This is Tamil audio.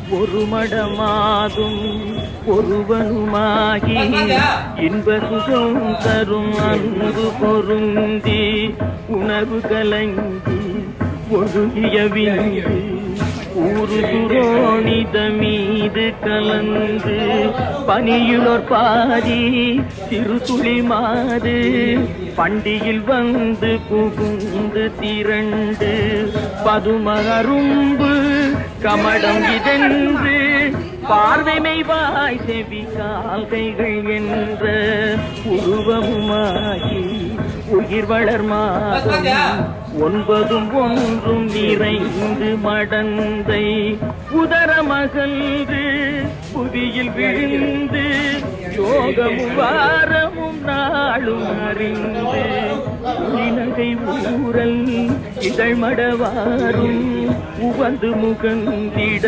ஒரு மடமாகும் ஒருவனுமாகி இன்ப சுகம் தரும் அன்பு பொருந்தி உணர்வு கலங்கி ஒழுகிய விந்து ஊரு துரோணித மீது கலந்து பனியுளோர் பாதி சிறு துளி மாது பண்டியில் வந்து புகுந்து திரண்டு பதுமகரும்பு கமடம் இதென்று பார்வைமை வாய் செவி கால்கைகள் என்ற உருவமுமாகி உயிர் வளர்மாகும் ஒன்பதும் ஒன்றும் நிறைந்து மடந்தை உதரமகன்று புவியில் விழுந்து யோகமும் வாரமும் நாளும் அறிந்து இனகை ஊரல் இதழ்மடவாரும் உவந்து முகந்திட